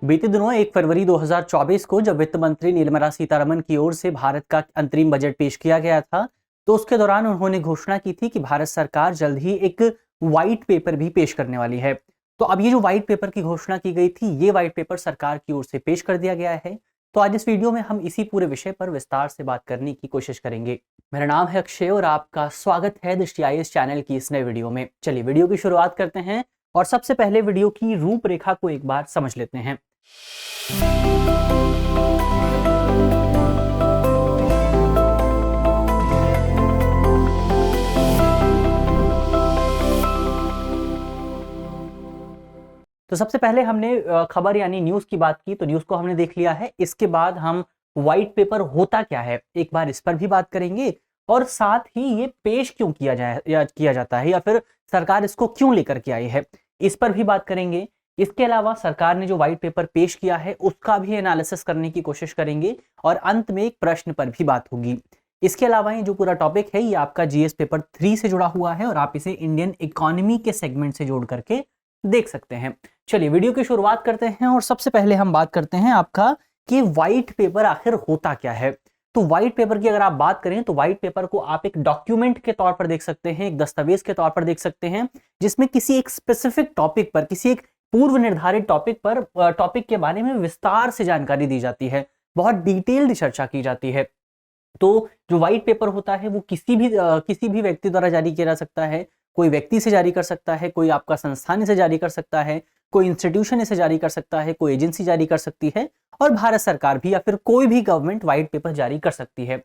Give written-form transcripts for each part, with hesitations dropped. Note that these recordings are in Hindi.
बीते दिनों 1 फरवरी 2024 को जब वित्त मंत्री निर्मला सीतारमण की ओर से भारत का अंतरिम बजट पेश किया गया था, तो उसके दौरान उन्होंने घोषणा की थी कि भारत सरकार जल्द ही एक व्हाइट पेपर भी पेश करने वाली है। तो अब ये जो व्हाइट पेपर की घोषणा की गई थी, ये व्हाइट पेपर सरकार की ओर से पेश कर दिया गया है। तो आज इस वीडियो में हम इसी पूरे विषय पर विस्तार से बात करने की कोशिश करेंगे। मेरा नाम है अक्षय और आपका स्वागत है दृष्टि आईएएस चैनल की इस नए वीडियो में। चलिए वीडियो की शुरुआत करते हैं और सबसे पहले वीडियो की रूपरेखा को एक बार समझ लेते हैं। तो सबसे पहले हमने खबर यानी न्यूज की बात की, तो न्यूज को हमने देख लिया है। इसके बाद हम व्हाइट पेपर होता क्या है एक बार इस पर भी बात करेंगे और साथ ही ये पेश क्यों किया जाता है या फिर सरकार इसको क्यों लेकर के आई है, इस पर भी बात करेंगे। इसके अलावा सरकार ने जो व्हाइट पेपर पेश किया है उसका भी एनालिसिस करने की कोशिश करेंगे और अंत में एक प्रश्न पर भी बात होगी। इसके अलावा ये जो पूरा टॉपिक है ये आपका जीएस पेपर 3 से जुड़ा हुआ है और आप इसे इंडियन इकोनॉमी के सेगमेंट से जोड़ करके देख सकते हैं। चलिए वीडियो की शुरुआत करते हैं और सबसे पहले हम बात करते हैं आपका कि व्हाइट पेपर आखिर होता क्या है। तो व्हाइट पेपर की अगर आप बात करें तो व्हाइट पेपर को आप एक डॉक्यूमेंट के तौर पर देख सकते हैं, एक दस्तावेज के तौर पर देख सकते हैं, जिसमें किसी एक स्पेसिफिक टॉपिक पर, किसी एक पूर्व निर्धारित टॉपिक के बारे में विस्तार से जानकारी दी जाती है, बहुत डिटेल्ड चर्चा की जाती है। तो जो व्हाइट पेपर होता है वो किसी भी व्यक्ति द्वारा जारी किया जा सकता है। कोई व्यक्ति से जारी कर सकता है, कोई आपका संस्थान इसे जारी कर सकता है, कोई इंस्टीट्यूशन इसे जारी कर सकता है, कोई एजेंसी जारी कर सकती है और भारत सरकार भी या फिर कोई भी गवर्नमेंट व्हाइट पेपर जारी कर सकती है।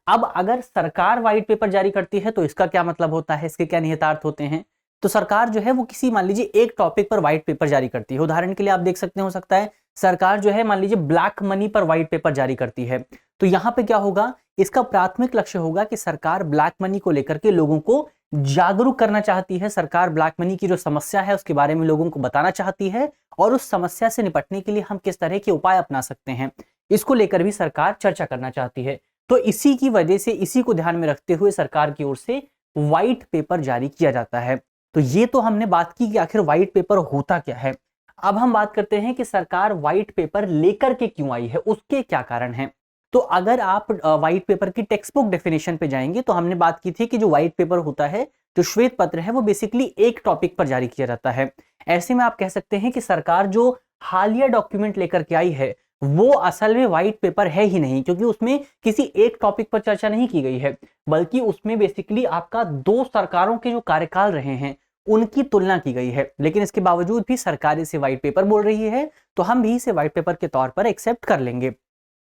अब अगर सरकार व्हाइट पेपर जारी करती है तो इसका क्या मतलब होता है, इसके क्या निहितार्थ होते हैं। तो सरकार जो है वो किसी मान लीजिए एक टॉपिक पर व्हाइट पेपर जारी करती है। उदाहरण के लिए आप देख सकते हो सकता है सरकार जो है मान लीजिए ब्लैक मनी पर व्हाइट पेपर जारी करती है। तो यहाँ पे क्या होगा, इसका प्राथमिक लक्ष्य होगा कि सरकार ब्लैक मनी को लेकर के लोगों को जागरूक करना चाहती है। सरकार ब्लैक मनी की जो समस्या है उसके बारे में लोगों को बताना चाहती है और उस समस्या से निपटने के लिए हम किस तरह के उपाय अपना सकते हैं, इसको लेकर भी सरकार चर्चा करना चाहती है। तो इसी की वजह से, इसी को ध्यान में रखते हुए सरकार की ओर से व्हाइट पेपर जारी किया जाता है। तो ये तो हमने बात की कि आखिर व्हाइट पेपर होता क्या है। अब हम बात करते हैं कि सरकार व्हाइट पेपर लेकर के क्यों आई है, उसके क्या कारण हैं। तो अगर आप व्हाइट पेपर की टेक्स्ट बुक डेफिनेशन पे जाएंगे तो हमने बात की थी कि जो व्हाइट पेपर होता है, जो श्वेत पत्र है, वो बेसिकली एक टॉपिक पर जारी किया जाता है। ऐसे में आप कह सकते हैं कि सरकार जो हालिया डॉक्यूमेंट लेकर के आई है वो असल में व्हाइट पेपर है ही नहीं, क्योंकि उसमें किसी एक टॉपिक पर चर्चा नहीं की गई है, बल्कि उसमें बेसिकली आपका 2 सरकारों के जो कार्यकाल रहे हैं उनकी तुलना की गई है। लेकिन इसके बावजूद भी सरकार इसे व्हाइट पेपर बोल रही है, तो हम भी इसे व्हाइट पेपर के तौर पर एक्सेप्ट कर लेंगे।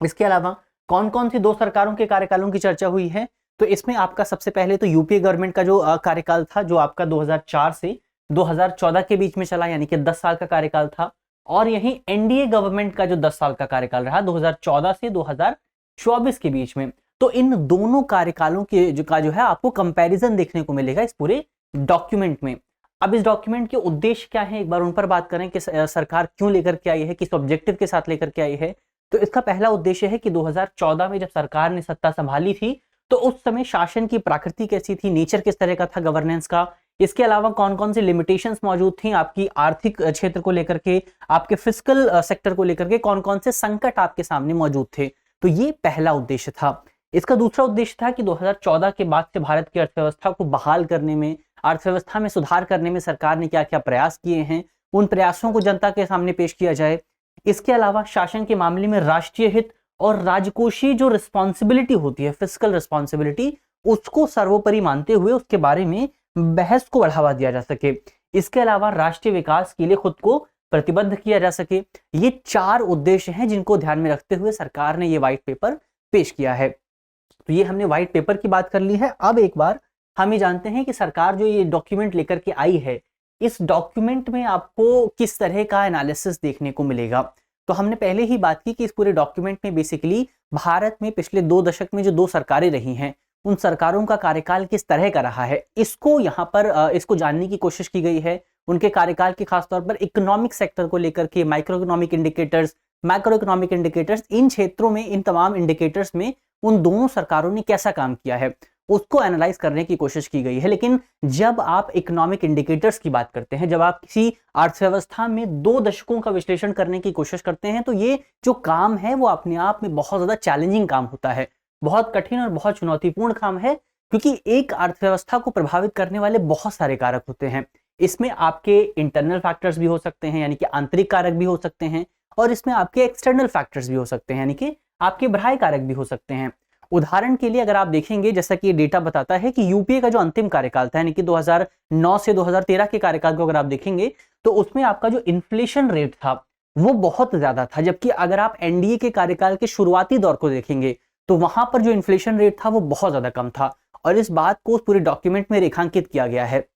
इसके अलावा कौन कौन सी 2 सरकारों के कार्यकालों की चर्चा हुई है, तो इसमें आपका सबसे पहले तो यूपीए गवर्नमेंट का जो कार्यकाल था, जो आपका 2004 से 2014 के बीच में चला, यानी कि 10 साल का कार्यकाल था। और यही एनडीए गवर्नमेंट का जो 10 साल का कार्यकाल रहा 2014 से 2024 के बीच में। तो इन दोनों कार्यकालों के जो है आपको कंपैरिजन देखने को मिलेगा इस पूरे डॉक्यूमेंट में। अब इस डॉक्यूमेंट के उद्देश्य क्या है, एक बार उन पर बात करें कि सरकार क्यों लेकर के आई है, किस ऑब्जेक्टिव के साथ लेकर के आई है। तो इसका पहला उद्देश्य है कि 2014 में जब सरकार ने सत्ता संभाली थी तो उस समय शासन की प्रकृति कैसी थी, नेचर किस तरह का था गवर्नेंस का। इसके अलावा कौन कौन सी लिमिटेशंस मौजूद थी आपकी आर्थिक क्षेत्र को लेकर के, आपके फिस्कल सेक्टर को लेकर के कौन कौन से संकट आपके सामने मौजूद थे। तो ये पहला उद्देश्य था। इसका दूसरा उद्देश्य था कि 2014 के बाद से भारत की अर्थव्यवस्था को बहाल करने में, अर्थव्यवस्था में सुधार करने में सरकार ने क्या क्या प्रयास किए हैं, उन प्रयासों को जनता के सामने पेश किया जाए। इसके अलावा शासन के मामले में राष्ट्रीय हित और राजकोषीय जो रिस्पॉन्सिबिलिटी होती है, फिस्कल रिस्पॉन्सिबिलिटी, उसको सर्वोपरि मानते हुए उसके बारे में बहस को बढ़ावा दिया जा सके। इसके अलावा राष्ट्रीय विकास के लिए खुद को प्रतिबद्ध किया जा सके। ये 4 उद्देश्य हैं जिनको ध्यान में रखते हुए सरकार ने ये व्हाइट पेपर पेश किया है। तो ये हमने व्हाइट पेपर की बात कर ली है। अब एक बार हम ये जानते हैं कि सरकार जो ये डॉक्यूमेंट लेकर के आई है, इस डॉक्यूमेंट में आपको किस तरह का एनालिसिस देखने को मिलेगा। तो हमने पहले ही बात की कि इस पूरे डॉक्यूमेंट में बेसिकली भारत में पिछले 2 दशक में जो 2 सरकारें रही हैं उन सरकारों का कार्यकाल किस तरह का रहा है, इसको यहाँ पर इसको जानने की कोशिश की गई है। उनके कार्यकाल के खासतौर पर इकोनॉमिक सेक्टर को लेकर के micro economic indicators, macro economic indicators, इन क्षेत्रों में, इन तमाम इंडिकेटर्स में उन दोनों सरकारों ने कैसा काम किया है, उसको एनालाइज करने की कोशिश की गई है। लेकिन जब आप इकोनॉमिक इंडिकेटर्स की बात करते हैं, जब आप किसी अर्थव्यवस्था में 2 दशकों का विश्लेषण करने की कोशिश करते हैं, तो ये जो काम है वो अपने आप में बहुत ज्यादा चैलेंजिंग काम होता है, बहुत कठिन और बहुत चुनौतीपूर्ण काम है, क्योंकि एक अर्थव्यवस्था को प्रभावित करने वाले बहुत सारे कारक होते हैं। इसमें आपके इंटरनल फैक्टर्स भी हो सकते हैं, यानी कि आंतरिक कारक भी हो सकते हैं, और इसमें आपके एक्सटर्नल फैक्टर्स भी हो सकते हैं, यानी कि आपके बाह्य कारक भी हो सकते हैं। उदाहरण के लिए अगर आप देखेंगे, जैसा कि ये डेटा बताता है कि यूपीए का जो अंतिम कार्यकाल था, यानी कि 2009 से 2013 के कार्यकाल को अगर आप देखेंगे, तो उसमें आपका जो इन्फ्लेशन रेट था वो बहुत ज्यादा था। जबकि अगर आप एनडीए के कार्यकाल के शुरुआती दौर को देखेंगे, तो वहां पर जो इन्फ्लेशन रेट था वो बहुत ज्यादा कम था, और इस बात को पूरे डॉक्यूमेंट में रेखांकित किया गया है।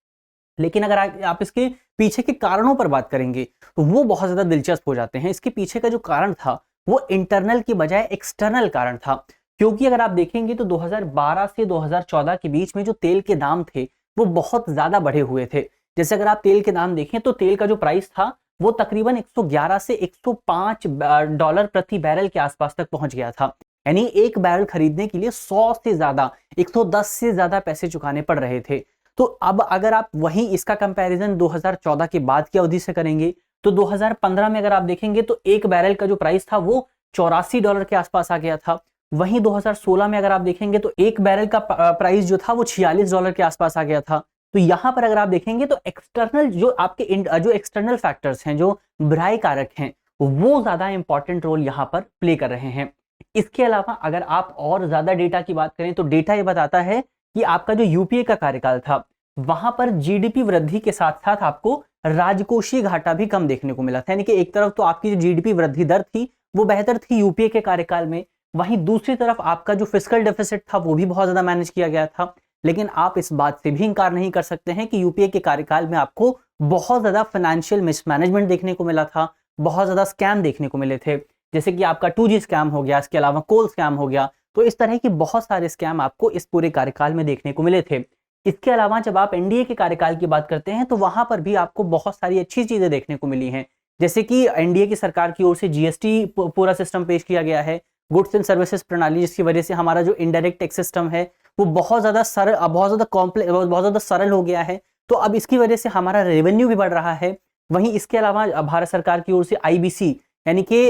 लेकिन अगर आप इसके पीछे के कारणों पर बात करेंगे, तो वो बहुत ज्यादा दिलचस्प हो जाते हैं। इसके पीछे का जो कारण था वो इंटरनल की बजाय एक्सटर्नल कारण था, क्योंकि अगर आप देखेंगे तो 2012 से 2014 के बीच में जो तेल के दाम थे वो बहुत ज्यादा बढ़े हुए थे। जैसे अगर आप तेल के दाम देखें, तो तेल का जो प्राइस था वो तकरीबन 111 से 105 डॉलर प्रति बैरल के आसपास तक पहुंच गया था। यानी एक बैरल खरीदने के लिए 100 से ज्यादा, 110 से ज्यादा पैसे चुकाने पड़ रहे थे। तो अब अगर आप वहीं इसका कंपैरिजन 2014 के बाद की अवधि से करेंगे, तो 2015 में अगर आप देखेंगे तो एक बैरल का जो प्राइस था वो 84 डॉलर के आसपास आ गया था। वहीं 2016 में अगर आप देखेंगे तो एक बैरल का प्राइस जो था वो 46 डॉलर के आसपास आ गया था। तो यहां पर अगर आप देखेंगे तो एक्सटर्नल जो आपके जो एक्सटर्नल फैक्टर्स हैं, जो बाह्य कारक हैं, वो ज्यादा इंपॉर्टेंट रोल यहां पर प्ले कर रहे हैं। इसके अलावा अगर आप और ज्यादा डेटा की बात करें, तो डेटा ये बताता है कि आपका जो यूपीए का कार्यकाल था, वहां पर जीडीपी वृद्धि के साथ साथ आपको राजकोषीय घाटा भी कम देखने को मिला था। यानी कि एक तरफ तो आपकी जो जीडीपी वृद्धि दर थी वो बेहतर थी यूपीए के कार्यकाल में, वहीं दूसरी तरफ आपका जो फिस्कल डेफिसिट था वो भी बहुत ज्यादा मैनेज किया गया था। लेकिन आप इस बात से भी इंकार नहीं कर सकते हैं कि यूपीए के कार्यकाल में आपको बहुत ज्यादा फाइनेंशियल मिसमैनेजमेंट देखने को मिला था, बहुत ज्यादा स्कैम देखने को मिले थे, जैसे कि आपका 2G स्कैम हो गया, इसके अलावा कोल स्कैम हो गया। तो इस तरह के बहुत सारे स्कैम आपको इस पूरे कार्यकाल में देखने को मिले थे। इसके अलावा जब आप एनडीए के कार्यकाल की बात करते हैं, तो वहां पर भी आपको बहुत सारी अच्छी चीजें देखने को मिली हैं, जैसे कि एनडीए की सरकार की ओर से जीएसटी पूरा सिस्टम पेश किया गया है, गुड्स एंड सर्विसेज प्रणाली, जिसकी वजह से हमारा जो इनडायरेक्ट टैक्स सिस्टम है वो बहुत ज्यादा सरल, बहुत ज्यादा कॉम्प्लेक्स, बहुत ज्यादा सरल हो गया है। तो अब इसकी वजह से हमारा रेवेन्यू भी बढ़ रहा है। वहीं इसके अलावा भारत सरकार की ओर से आईबीसी यानी कि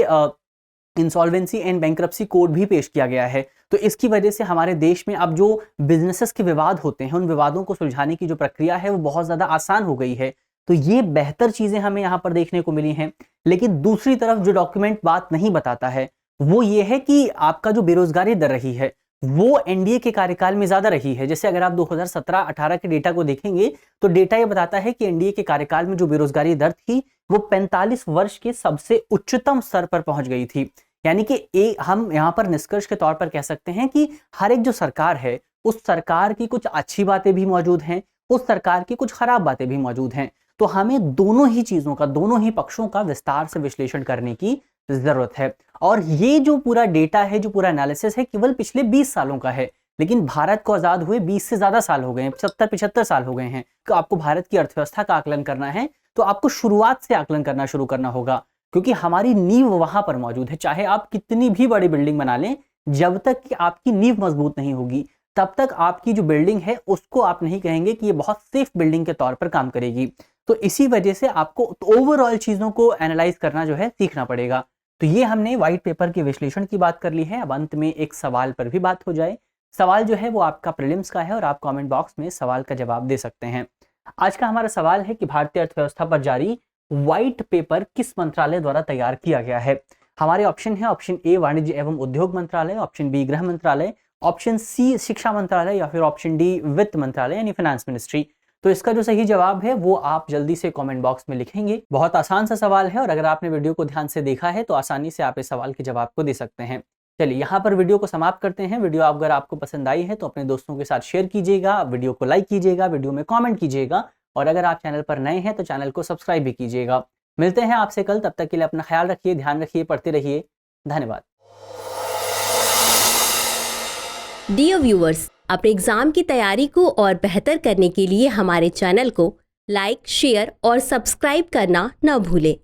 इंसॉल्वेंसी एंड बैंक्रप्सी कोड भी पेश किया गया है। तो इसकी वजह से हमारे देश में अब जो बिजनेसेस के विवाद होते हैं, उन विवादों को सुलझाने की जो प्रक्रिया है वो बहुत ज्यादा आसान हो गई है। तो ये बेहतर चीजें हमें यहाँ पर देखने को मिली हैं। लेकिन दूसरी तरफ जो डॉक्यूमेंट बात नहीं बताता है वो ये है कि आपका जो बेरोजगारी दर रही है वो एनडीए के कार्यकाल में ज्यादा रही है। जैसे अगर आप 2017-18 के डेटा को देखेंगे, तो डेटा ये बताता है कि एनडीए के कार्यकाल में जो बेरोजगारी दर थी वो 45 वर्ष के सबसे उच्चतम स्तर पर पहुंच गई थी। यानी कि हम यहाँ पर निष्कर्ष के तौर पर कह सकते हैं कि हर एक जो सरकार है, उस सरकार की कुछ अच्छी बातें भी मौजूद हैं, उस सरकार की कुछ खराब बातें भी मौजूद हैं। तो हमें दोनों ही चीजों का, दोनों ही पक्षों का विस्तार से विश्लेषण करने की जरूरत है। और ये जो पूरा डेटा है, जो पूरा एनालिसिस है, केवल पिछले 20 सालों का है। लेकिन भारत को आजाद हुए 20 से ज्यादा साल हो गए हैं, 75 साल हो गए हैं। तो आपको भारत की अर्थव्यवस्था का आकलन करना है तो आपको शुरुआत से आकलन करना शुरू करना होगा, क्योंकि हमारी नींव वहां पर मौजूद है। चाहे आप कितनी भी बड़ी बिल्डिंग बना लें, जब तक कि आपकी नींव मजबूत नहीं होगी, तब तक आपकी जो बिल्डिंग है उसको आप नहीं कहेंगे कि ये बहुत सेफ बिल्डिंग के तौर पर काम करेगी। तो इसी वजह से आपको ओवरऑल चीजों को एनालाइज करना जो है सीखना पड़ेगा। तो ये हमने व्हाइट पेपर के विश्लेषण की बात कर ली है। अब अंत में एक सवाल पर भी बात हो जाए। सवाल जो है वो आपका प्रीलिम्स का है और आप कमेंट बॉक्स में सवाल का जवाब दे सकते हैं। आज का हमारा सवाल है कि भारतीय अर्थव्यवस्था पर जारी व्हाइट पेपर किस मंत्रालय द्वारा तैयार किया गया है। हमारे ऑप्शन है, ऑप्शन ए वाणिज्य एवं उद्योग मंत्रालय, ऑप्शन बी गृह मंत्रालय, ऑप्शन सी शिक्षा मंत्रालय, या फिर ऑप्शन डी वित्त मंत्रालय यानी फाइनेंस मिनिस्ट्री। तो इसका जो सही जवाब है वो आप जल्दी से कमेंट बॉक्स में लिखेंगे। बहुत आसान सा सवाल है और अगर आपने वीडियो को ध्यान से देखा है तो आसानी से आप इस सवाल के जवाब को दे सकते हैं। चलिए यहाँ पर वीडियो को समाप्त करते हैं। वीडियो अगर आपको पसंद आई है तो अपने दोस्तों के साथ शेयर कीजिएगा, वीडियो को लाइक कीजिएगा, वीडियो में कॉमेंट कीजिएगा, और अगर आप चैनल पर नए हैं तो चैनल को सब्सक्राइब भी कीजिएगा। मिलते हैं आपसे कल, तब तक के लिए अपना ख्याल रखिए, ध्यान रखिए, पढ़ते रहिए। धन्यवाद। डियर व्यूअर्स, अपने एग्जाम की तैयारी को और बेहतर करने के लिए हमारे चैनल को लाइक, शेयर और सब्सक्राइब करना न भूलें।